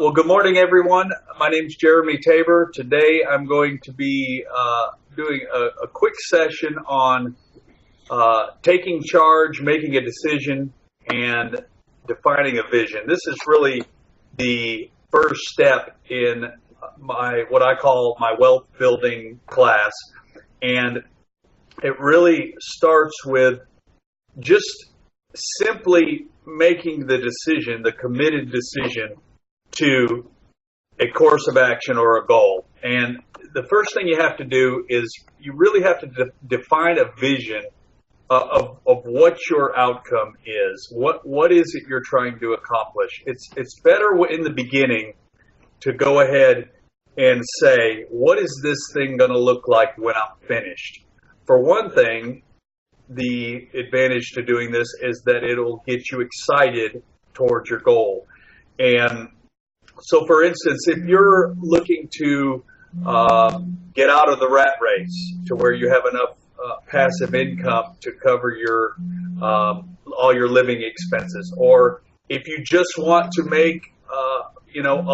Well, good morning, everyone. My name's Jeramie Tabor. Today I'm going to be doing a quick session on taking charge, making a decision, and defining a vision. This is really the first step in what I call my wealth building class. And it really starts with just simply making the decision, the committed decision to a course of action or a goal. And the first thing you have to do is you really have to define a vision of what your outcome is. What is it you're trying to accomplish? It's better in the beginning to go ahead and say, what is this thing going to look like when I'm finished? For one thing, the advantage to doing this is that it'll get you excited towards your goal. And so, for instance, if you're looking to get out of the rat race to where you have enough passive income to cover your all your living expenses, or if you just want to make a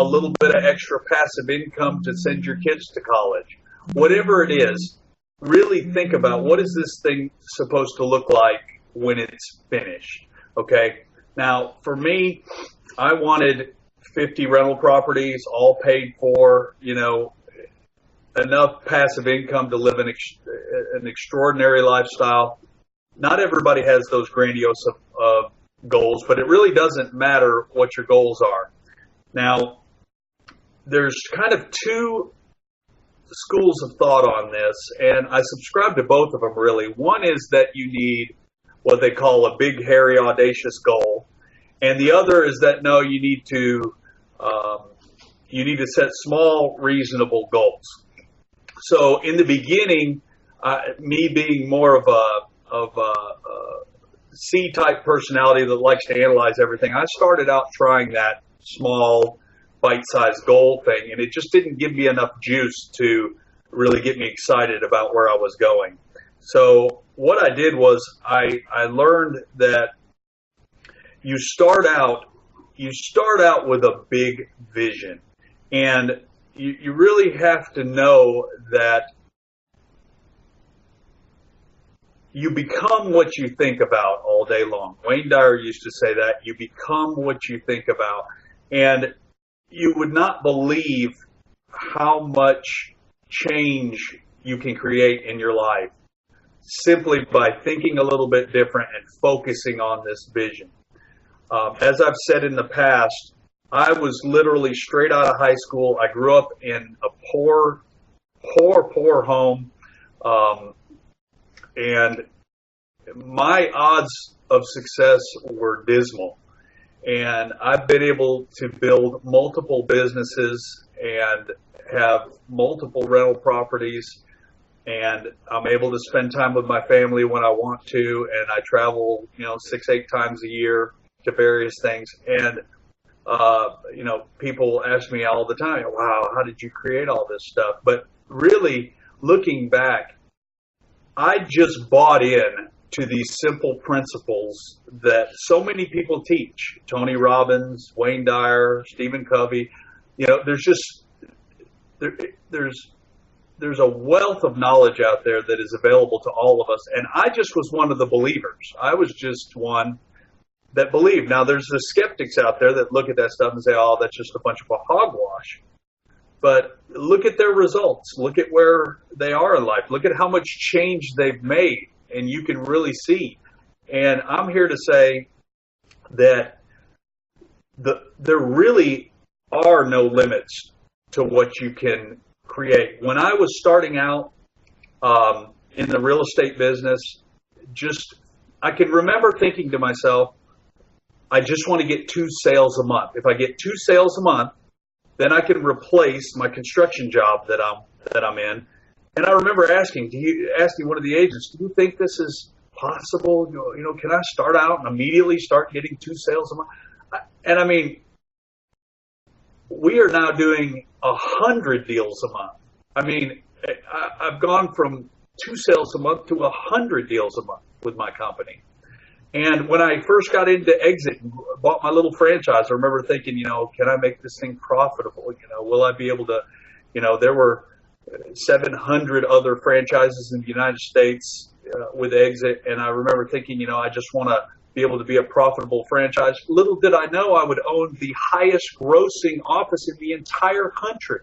little bit of extra passive income to send your kids to college, whatever it is, really think about what is this thing supposed to look like when it's finished. Okay. Now, for me, I wanted 50 rental properties, all paid for, enough passive income to live an extraordinary lifestyle. Not everybody has those grandiose goals, but it really doesn't matter what your goals are. Now, there's kind of two schools of thought on this, and I subscribe to both of them, really. One is that you need what they call a big, hairy, audacious goal, and the other is that no, you need to set small, reasonable goals. So in the beginning, me being more of a C-type personality that likes to analyze everything, I started out trying that small, bite-sized goal thing, and it just didn't give me enough juice to really get me excited about where I was going. So what I did was I learned that you start out with a big vision, and you really have to know that you become what you think about all day long. Wayne Dyer used to say that you become what you think about, and you would not believe how much change you can create in your life simply by thinking a little bit different and focusing on this vision. As I've said in the past, I was literally straight out of high school. I grew up in a poor home, and my odds of success were dismal. And I've been able to build multiple businesses and have multiple rental properties, and I'm able to spend time with my family when I want to, and I travel, 6-8 times a year to various things. And, people ask me all the time, wow, how did you create all this stuff? But really, looking back, I just bought in to these simple principles that so many people teach. Tony Robbins, Wayne Dyer, Stephen Covey. There's a wealth of knowledge out there that is available to all of us. And I just was one of the believers. I was just one that believed. Now, there's the skeptics out there that look at that stuff and say, oh, that's just a bunch of hogwash. But look at their results. Look at where they are in life. Look at how much change they've made, and you can really see. And I'm here to say that there really are no limits to what you can create. When I was starting out in the real estate business, I can remember thinking to myself, I just want to get 2 sales a month. If I get 2 sales a month, then I can replace my construction job that I'm in. And I remember asking one of the agents, do you think this is possible? Can I start out and immediately start getting 2 sales a month? And I mean, we are now doing 100 deals a month. I mean, I've gone from 2 sales a month to 100 deals a month with my company. And when I first got into Exit and bought my little franchise, I remember thinking, can I make this thing profitable? Will I be able to, there were 700 other franchises in the United States with Exit. And I remember thinking, I just want to be able to be a profitable franchise. Little did I know I would own the highest grossing office in the entire country.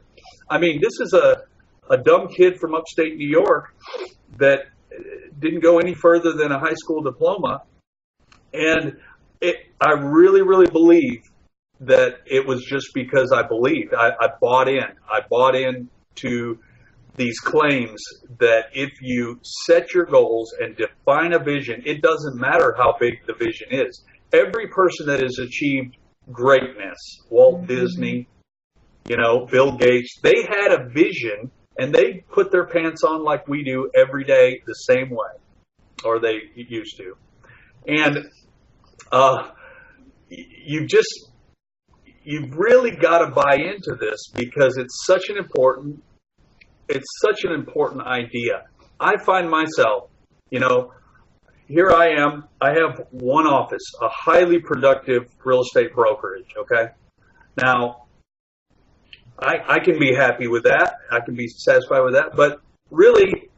I mean, this is a dumb kid from upstate New York that didn't go any further than a high school diploma. And I really, really believe that it was just because I believed. I bought in. I bought in to these claims that if you set your goals and define a vision, it doesn't matter how big the vision is. Every person that has achieved greatness, Walt Disney, Bill Gates, they had a vision and they put their pants on like we do every day the same way, or they used to. And you've really got to buy into this because it's such an important idea. I find myself, here I am. I have one office, a highly productive real estate brokerage. Okay. Now, I can be happy with that. I can be satisfied with that. But really,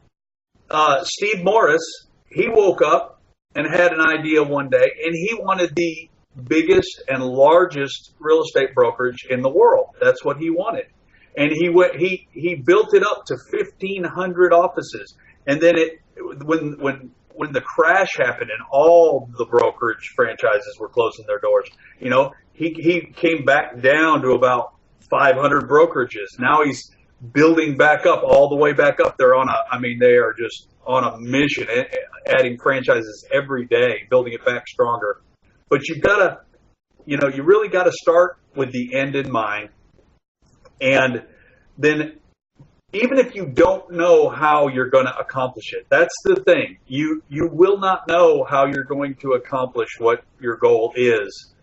Steve Morris, he woke up and had an idea one day, and he wanted the biggest and largest real estate brokerage in the world. That's what he wanted. And he built it up to 1,500 offices. And then when the crash happened and all the brokerage franchises were closing their doors, he came back down to about 500 brokerages. Now he's building back up, all the way back up. They are just on a mission, adding franchises every day, building it back stronger. But you've got to, you really got to start with the end in mind. And then even if you don't know how you're going to accomplish it, that's the thing. You will not know how you're going to accomplish what your goal is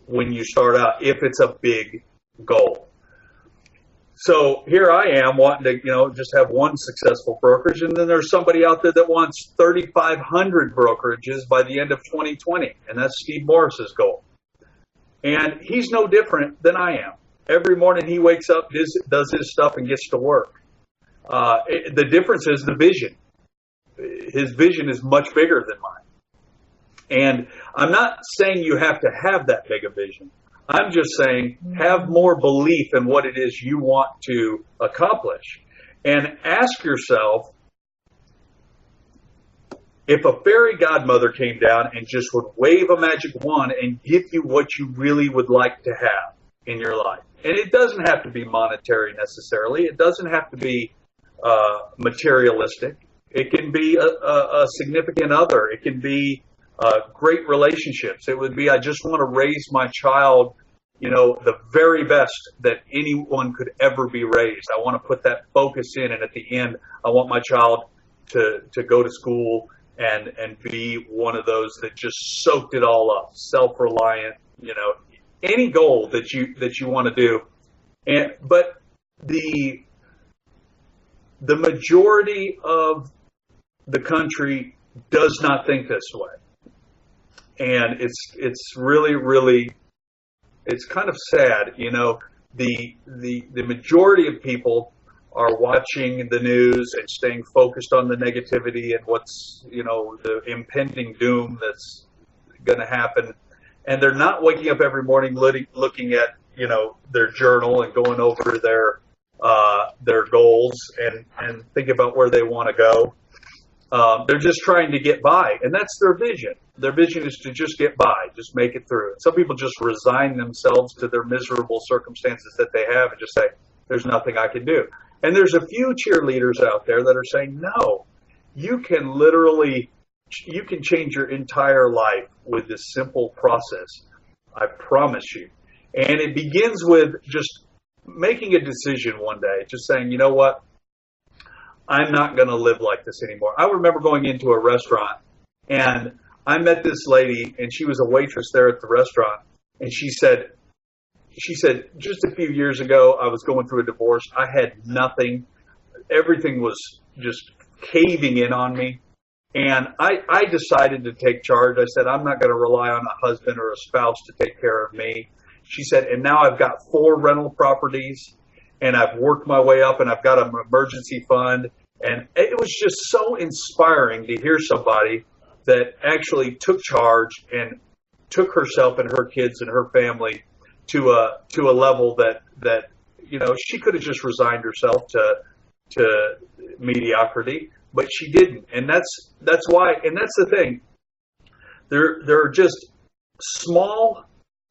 when you start out, if it's a big goal. So here I am wanting to, just have one successful brokerage, and then there's somebody out there that wants 3,500 brokerages by the end of 2020, and that's Steve Morris's goal. And he's no different than I am. Every morning he wakes up, does his stuff, and gets to work. The difference is the vision. His vision is much bigger than mine. And I'm not saying you have to have that big a vision. I'm just saying have more belief in what it is you want to accomplish. And ask yourself, if a fairy godmother came down and just would wave a magic wand and give you what you really would like to have in your life. And it doesn't have to be monetary necessarily. It doesn't have to be materialistic. It can be a significant other. It can be great relationships. It would be, I just want to raise my child, the very best that anyone could ever be raised. I want to put that focus in, and at the end, I want my child to go to school and be one of those that just soaked it all up, self-reliant, any goal that you want to do. But the majority of the country does not think this way. And it's really, really, it's kind of sad, the majority of people are watching the news and staying focused on the negativity and what's, the impending doom that's going to happen. And they're not waking up every morning looking at, their journal and going over their goals and think about where they want to go. They're just trying to get by, and that's their vision. Their vision is to just get by, just make it through. And some people just resign themselves to their miserable circumstances that they have and just say, there's nothing I can do. And there's a few cheerleaders out there that are saying, no, you can change your entire life with this simple process. I promise you. And it begins with just making a decision one day, just saying, you know what? I'm not going to live like this anymore. I remember going into a restaurant, and I met this lady, and she was a waitress there at the restaurant, and she said, just a few years ago, I was going through a divorce. I had nothing. Everything was just caving in on me. And I decided to take charge. I said, I'm not going to rely on a husband or a spouse to take care of me. She said, and now I've got 4 rental properties, and I've worked my way up, and I've got an emergency fund. And it was just so inspiring to hear somebody that actually took charge and took herself and her kids and her family to a level that she could have just resigned herself to mediocrity, but she didn't. And that's why, and that's the thing. There are just small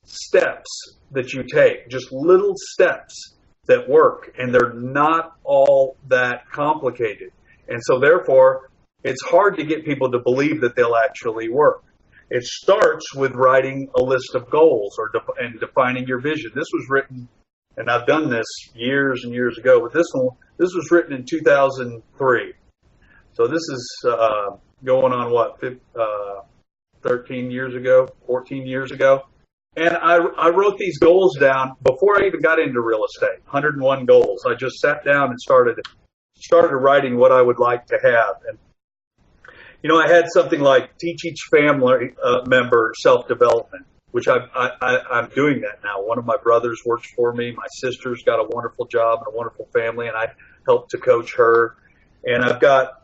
steps that you take, just little steps that work, and they're not all that complicated. And so therefore, it's hard to get people to believe that they'll actually work. It starts with writing a list of goals and defining your vision. This was written, and I've done this years and years ago, but this was written in 2003. So this is going on, 13 years ago, 14 years ago. And I wrote these goals down before I even got into real estate, 101 goals. I just sat down and started writing what I would like to have. And, I had something like teach each family member self-development, which I'm doing that now. One of my brothers works for me. My sister's got a wonderful job and a wonderful family, and I help to coach her. And I've got,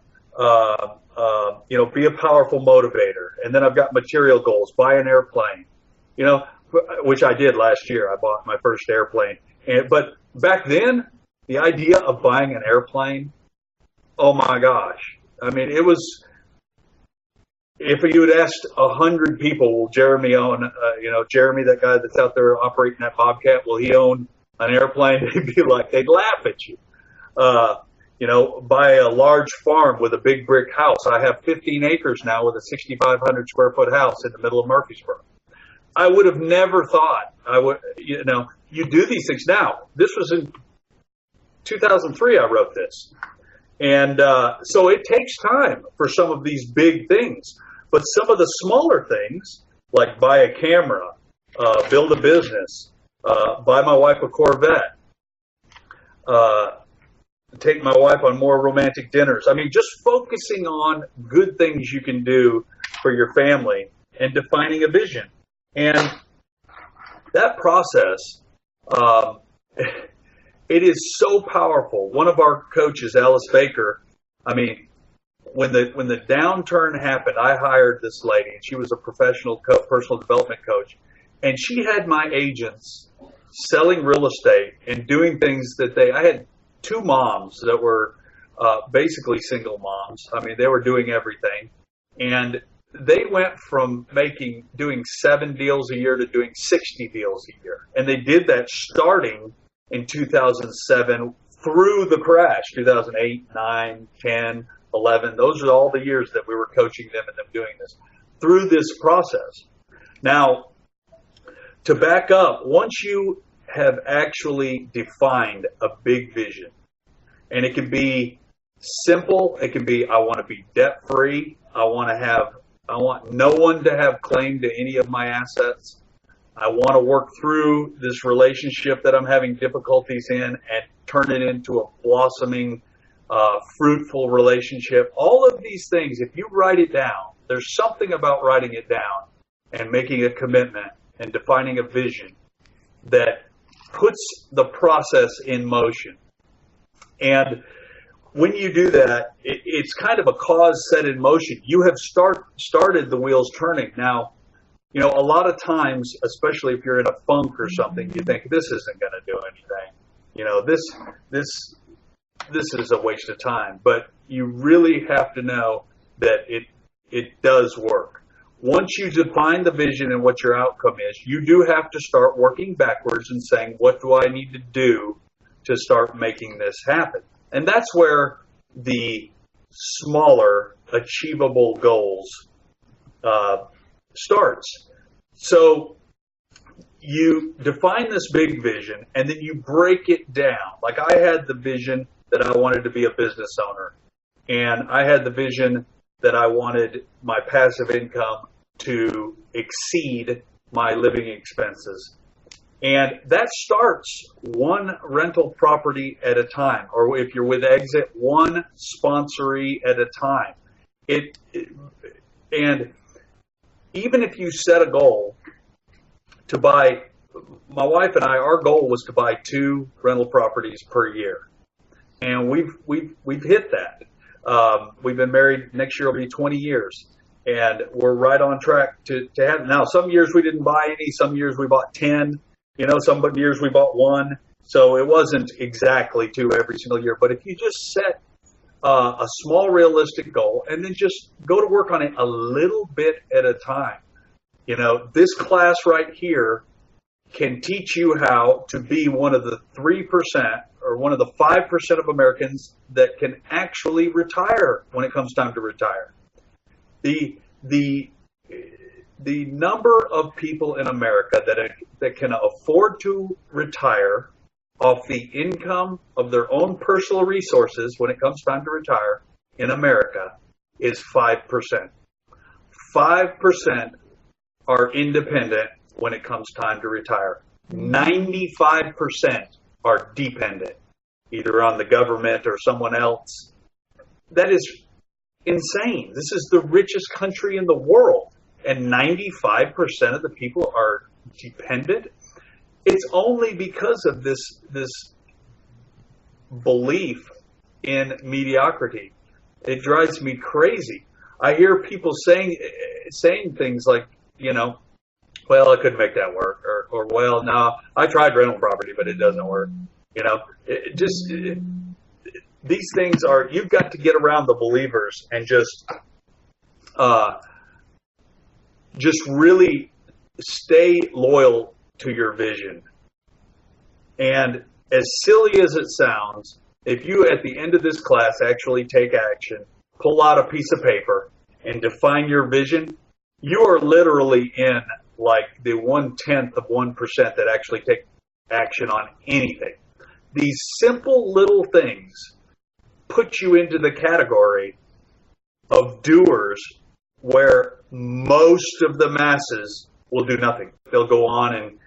be a powerful motivator. And then I've got material goals, buy an airplane, which I did last year. I bought my first airplane. But back then, the idea of buying an airplane, oh my gosh. I mean, it was, if you had asked 100 people, will Jeramie own, Jeramie, that guy that's out there operating that Bobcat, will he own an airplane? They'd laugh at you. Buy a large farm with a big brick house. I have 15 acres now with a 6,500 square foot house in the middle of Murfreesboro. I would have never thought you do these things now. This was in 2003 I wrote this. And so it takes time for some of these big things. But some of the smaller things, like buy a camera, build a business, buy my wife a Corvette, take my wife on more romantic dinners. I mean, just focusing on good things you can do for your family and defining a vision. And that process, it is so powerful. One of our coaches, Alice Baker, when the downturn happened, I hired this lady, and she was a professional personal development coach, and she had my agents selling real estate and doing things I had 2 moms that were basically single moms. They were doing everything, and they went from doing 7 deals a year to doing 60 deals a year. And they did that starting in 2007 through the crash, 2008, 9, 10, 11. Those are all the years that we were coaching them and them doing this through this process. Now, to back up, once you have actually defined a big vision, and it can be simple, it can be, I want to be debt free. I want no one to have claim to any of my assets. I want to work through this relationship that I'm having difficulties in and turn it into a blossoming, fruitful relationship. All of these things, if you write it down, there's something about writing it down and making a commitment and defining a vision that puts the process in motion. And when you do that, it's kind of a cause set in motion. You have started the wheels turning. Now, a lot of times, especially if you're in a funk or something, you think this isn't going to do anything. This is a waste of time. But you really have to know that it does work. Once you define the vision and what your outcome is, you do have to start working backwards and saying, what do I need to do to start making this happen? And that's where the smaller, achievable goals starts. So you define this big vision, and then you break it down. Like I had the vision that I wanted to be a business owner, and I had the vision that I wanted my passive income to exceed my living expenses. And that starts one rental property at a time, or if you're with Exit, one sponsoree at a time. it and even if you set a goal to buy, my wife and I, our goal was to buy 2 rental properties per year, and we've hit that. We've been married. Next year will be 20 years, and we're right on track to have. Now, some years we didn't buy any. Some years we bought 10. Some years we bought 1. So it wasn't exactly 2 every single year. But if you just set a small, realistic goal, and then just go to work on it a little bit at a time. This class right here can teach you how to be one of the 3% or one of the 5% of Americans that can actually retire when it comes time to retire. The number of people in America that can afford to retire off the income of their own personal resources when it comes time to retire in America is 5%. 5% are independent when it comes time to retire. 95% are dependent, either on the government or someone else. That is insane. This is the richest country in the world, and 95% of the people are dependent. It's only because of this belief in mediocrity. It drives me crazy. I hear people saying things like, well, I couldn't make that work, or well, no, I tried rental property, but it doesn't work. These things are, you've got to get around the believers and just really stay loyal to your vision. And as silly as it sounds, if you at the end of this class actually take action, pull out a piece of paper and define your vision, you are literally in like the 1/10 of 1% that actually take action on anything. These simple little things put you into the category of doers, where most of the masses will do nothing. They'll go on and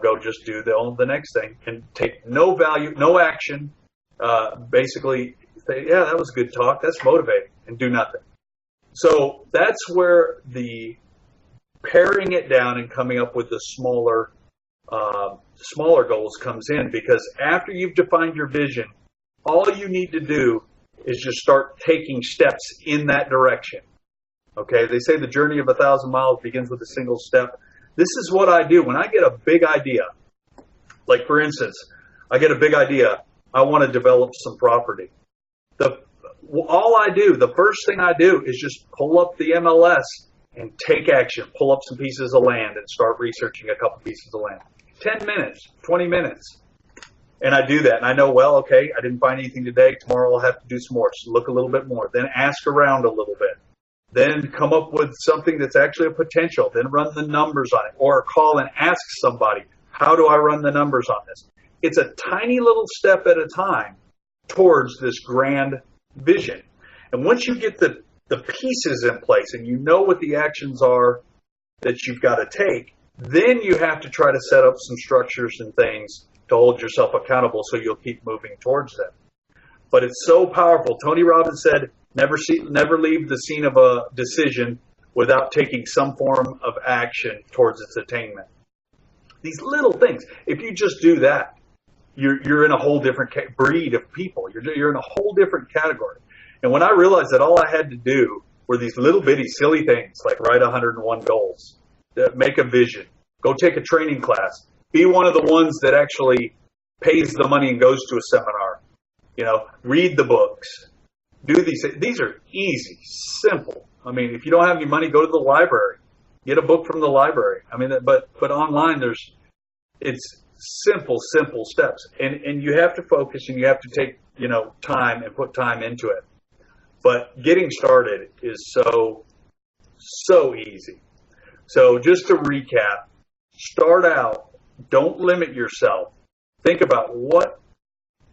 go just do the next thing and take no value, no action. Basically say, yeah, that was good talk, that's motivating, and do nothing. So that's where the paring it down and coming up with the smaller goals comes in, because after you've defined your vision, all you need to do is just start taking steps in that direction. Okay, they say the journey of 1,000 miles begins with a single step. This is what I do when I get a big idea. Like, for instance, I get a big idea. I want to develop some property. The first thing I do is just pull up the MLS and take action. Pull up some pieces of land and start researching a couple pieces of land. 10 minutes, 20 minutes. And I do that. And I know, well, okay, I didn't find anything today. Tomorrow I'll have to do some more. So look a little bit more. Then ask around a little bit. Then come up with something that's actually a potential. Then run the numbers on it. Or call and ask somebody, how do I run the numbers on this? It's a tiny little step at a time towards this grand vision. And once you get the pieces in place and you know what the actions are that you've got to take, then you have to try to set up some structures and things to hold yourself accountable so you'll keep moving towards them. But it's so powerful. Tony Robbins said, never leave the scene of a decision without taking some form of action towards its attainment. These little things, if you just do that, you're in a whole different breed of people. You're in a whole different category. And when I realized that all I had to do were these little bitty silly things, like write 101 goals, make a vision, go take a training class, be one of the ones that actually pays the money and goes to a seminar, read the books, do these. These are easy, simple. I mean, if you don't have any money, go to the library, get a book from the library. I mean, but online it's simple steps, and you have to focus and you have to take time and put time into it. But getting started is so easy. So just to recap, start out, don't limit yourself. Think about what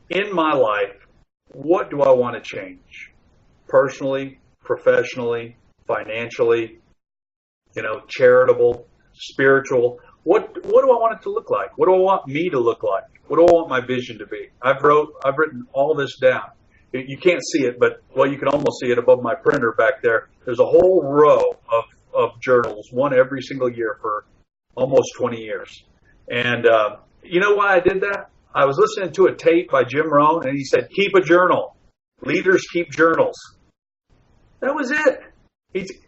in my life, what do I want to change? Personally, professionally, financially, charitable, spiritual. What do I want it to look like? What do I want me to look like? What do I want my vision to be? I've written all this down. You can't see it, but, well, you can almost see it above my printer back there. There's a whole row of journals, one every single year for almost 20 years. And you know why I did that? I was listening to a tape by Jim Rohn, and he said, keep a journal. Leaders keep journals. That was it.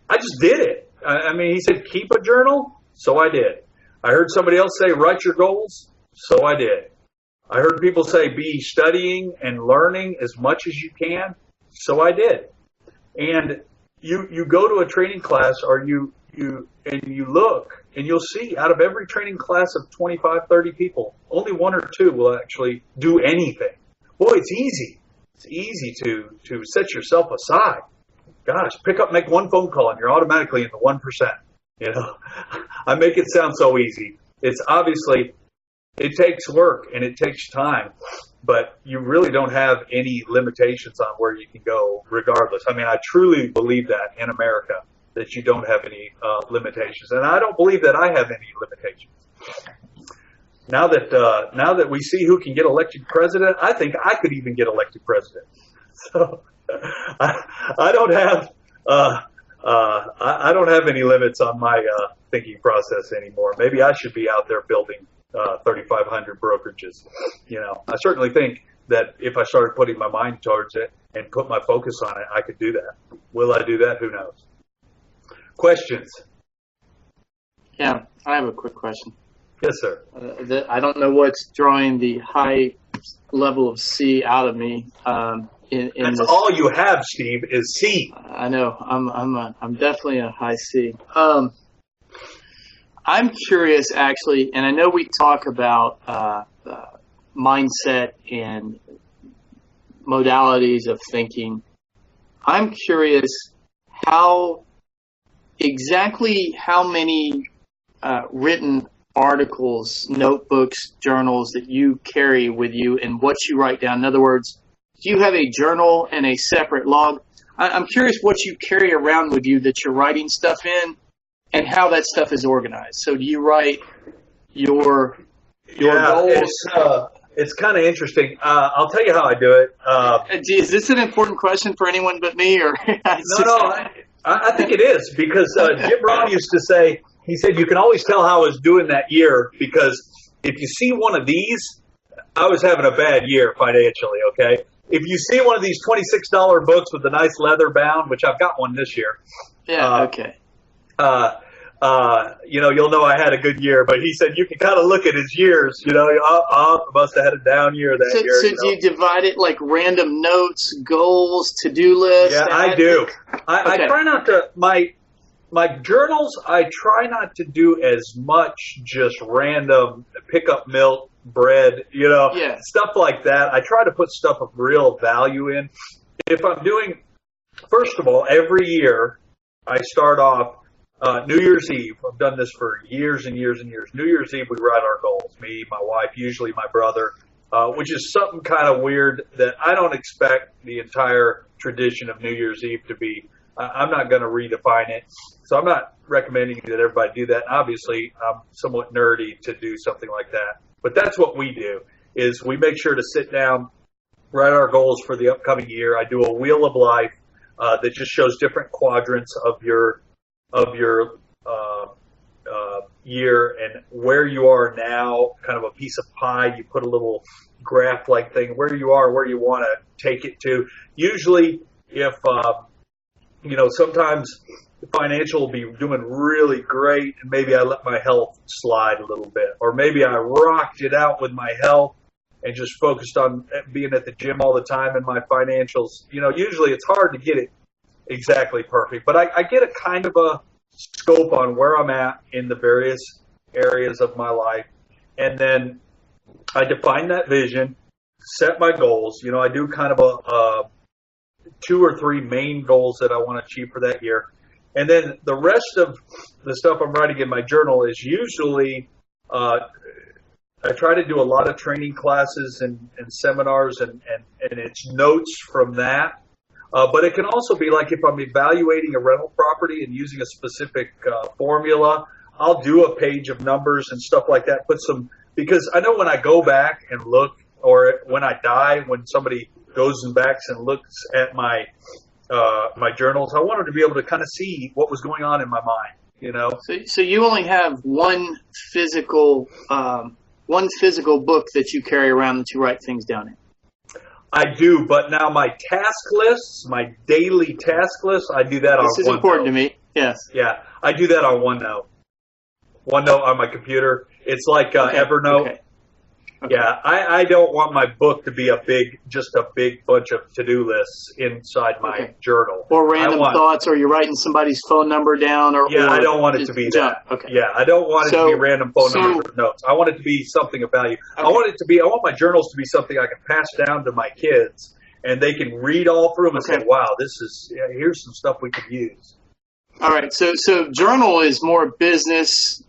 I just did it. I mean, he said, keep a journal. So I did. I heard somebody else say, write your goals. So I did. I heard people say, be studying and learning as much as you can. So I did. And you go to a training class, or you look, and you'll see out of every training class of 25, 30 people, only one or two will actually do anything. Boy, it's easy. It's easy to set yourself aside. Gosh, make one phone call, and you're automatically in the 1%. You know, I make it sound so easy. It's obviously, it takes work and it takes time, but you really don't have any limitations on where you can go regardless. I mean, I truly believe that in America, that you don't have any limitations. And I don't believe that I have any limitations. Now that we see who can get elected president, I think I could even get elected president. So I don't have I don't have any limits on my thinking process anymore. Maybe I should be out there building 3,500 brokerages. You know, I certainly think that if I started putting my mind towards it and put my focus on it, I could do that. Will I do that? Who knows? Questions? Yeah, I have a quick question. Yes, sir. I don't know what's drawing the high level of C out of me. That's all you have, Steve, is C. I know. I'm definitely a high C. I'm curious, actually, and I know we talk about mindset and modalities of thinking. I'm curious how many written articles, notebooks, journals that you carry with you and what you write down. In other words, do you have a journal and a separate log? I'm curious what you carry around with you that you're writing stuff in and how that stuff is organized. So do you write your goals? It's kind of interesting. I'll tell you how I do it. Is this an important question for anyone but me? Or No, I think it is, because Jim Rohn used to say, he said, you can always tell how I was doing that year, because if you see one of these, I was having a bad year financially, okay? If you see one of these $26 books with the nice leather bound, which I've got one this year. Yeah, okay. You'll know I had a good year, but he said you can kind of look at his years, I must have had a down year that year. So do you divide it like random notes, goals, to-do lists? Yeah, I do. I try not to, my journals, I try not to do as much just random pick up milk, bread, stuff like that. I try to put stuff of real value in. If I'm doing, first of all, every year I start off New Year's Eve. I've done this for years and years and years. New Year's Eve, we write our goals. Me, my wife, usually my brother, which is something kind of weird that I don't expect the entire tradition of New Year's Eve to be. I'm not going to redefine it. So I'm not recommending that everybody do that. Obviously, I'm somewhat nerdy to do something like that. But that's what we do, is we make sure to sit down, write our goals for the upcoming year. I do a wheel of life that just shows different quadrants of your year and where you are now, kind of a piece of pie. You put a little graph-like thing, where you are, where you want to take it to. Usually, if sometimes the financial will be doing really great, and maybe I let my health slide a little bit, or maybe I rocked it out with my health and just focused on being at the gym all the time, and my financials, usually it's hard to get it exactly perfect, but I get a kind of a scope on where I'm at in the various areas of my life, and then I define that vision, set my goals. I do kind of a 2 or 3 main goals that I want to achieve for that year. And then the rest of the stuff I'm writing in my journal is usually, I try to do a lot of training classes and seminars and it's notes from that. But it can also be like if I'm evaluating a rental property and using a specific formula, I'll do a page of numbers and stuff like that. Because I know when I go back and look, or when I die, when somebody goes and backs and looks at my my journals. I wanted to be able to kind of see what was going on in my mind, you know. So you only have one physical book that you carry around that you write things down in. I do, but now my task lists, my daily task list, I do that on OneNote. This is important to me. Yes. Yeah, I do that on OneNote. OneNote on my computer. It's like Evernote. Okay. Okay. Yeah, I don't want my book to be just a big bunch of to-do lists inside my journal. Or random thoughts, or you're writing somebody's phone number down. I don't want it to be that. Okay. Yeah, I don't want it to be random phone numbers or notes. I want it to be something of value. Okay. I want my journals to be something I can pass down to my kids, and they can read all through them and say, wow, here's some stuff we could use. All right, so journal is more business.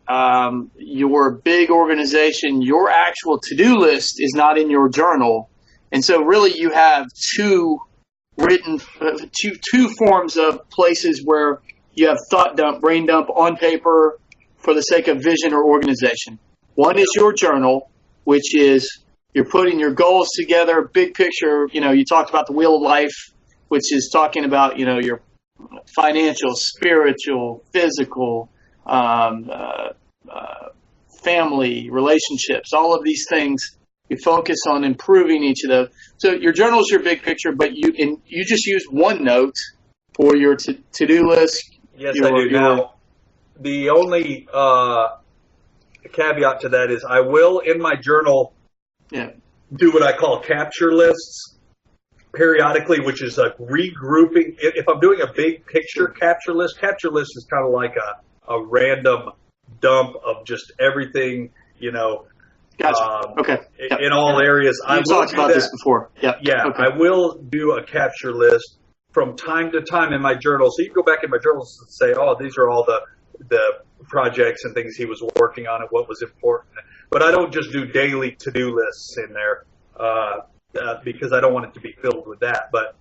You're a big organization. Your actual to-do list is not in your journal, and so really you have two forms of places where you have thought dump, brain dump on paper for the sake of vision or organization. One is your journal, which is you're putting your goals together, big picture. You know, you talked about the wheel of life, which is talking about your financial, spiritual, physical, family, relationships, all of these things. You focus on improving each of those. So your journal is your big picture, but you just use OneNote for your to-do list. Yes, I do. Now, the only caveat to that is I will, in my journal, do what I call capture lists periodically, which is like regrouping. If I'm doing a big picture capture list is kind of like a random dump of just everything, Gotcha. Okay. In all areas. You've talked about this before. Yep. Yeah. Okay. I will do a capture list from time to time in my journal. So you can go back in my journals and say, oh, these are all the projects and things he was working on and what was important. But I don't just do daily to-do lists in there. Because I don't want it to be filled with that. But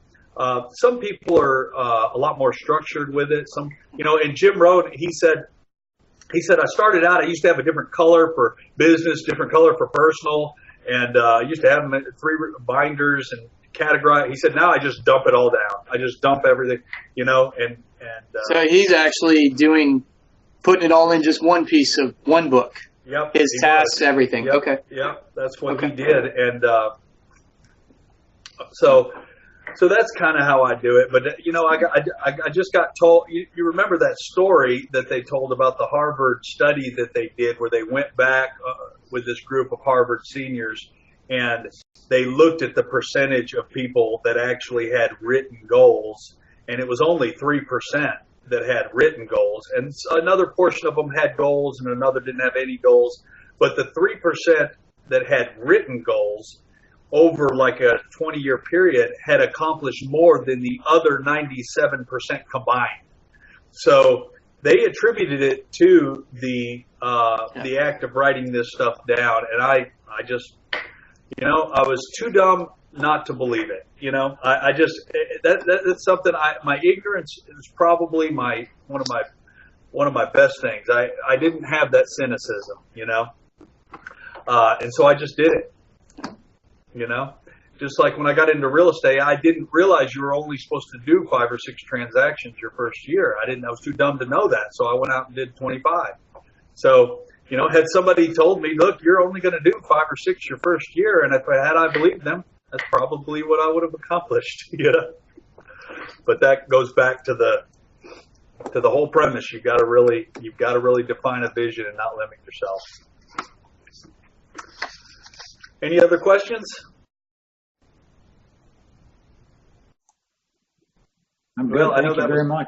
some people are a lot more structured with it. And Jim wrote, he said, I started out, I used to have a different color for business, different color for personal, and I used to have them in 3 binders and categorize. He said, now I just dump it all down. I just dump everything, So he's actually putting it all in just one book. Yep. His tasks, everything. Yep, okay. Yep. That's what he did. And so that's kind of how I do it. But, I just got told, you remember that story that they told about the Harvard study that they did where they went back with this group of Harvard seniors and they looked at the percentage of people that actually had written goals, and it was only 3% that had written goals. And another portion of them had goals and another didn't have any goals. But the 3% that had written goals over like a 20-year period had accomplished more than the other 97% combined. So they attributed it to the act of writing this stuff down. And I just, I was too dumb not to believe it. I just, that's something my ignorance is probably one of my best things. I didn't have that cynicism, and so I just did it. Just like when I got into real estate, I didn't realize you were only supposed to do 5 or 6 transactions your first year. I was too dumb to know that. So I went out and did 25. So, had somebody told me, look, you're only going to do 5 or 6 your first year. And if I believed them, that's probably what I would have accomplished. But that goes back to the whole premise. You've got to really define a vision and not limit yourself. Any other questions? I'm good. Thank you very much.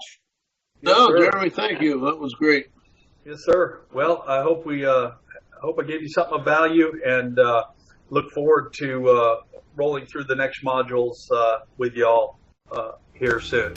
No, Jeramie, thank you. That was great. Yes, sir. Well, I hope I gave you something of value, and look forward to rolling through the next modules with y'all here soon.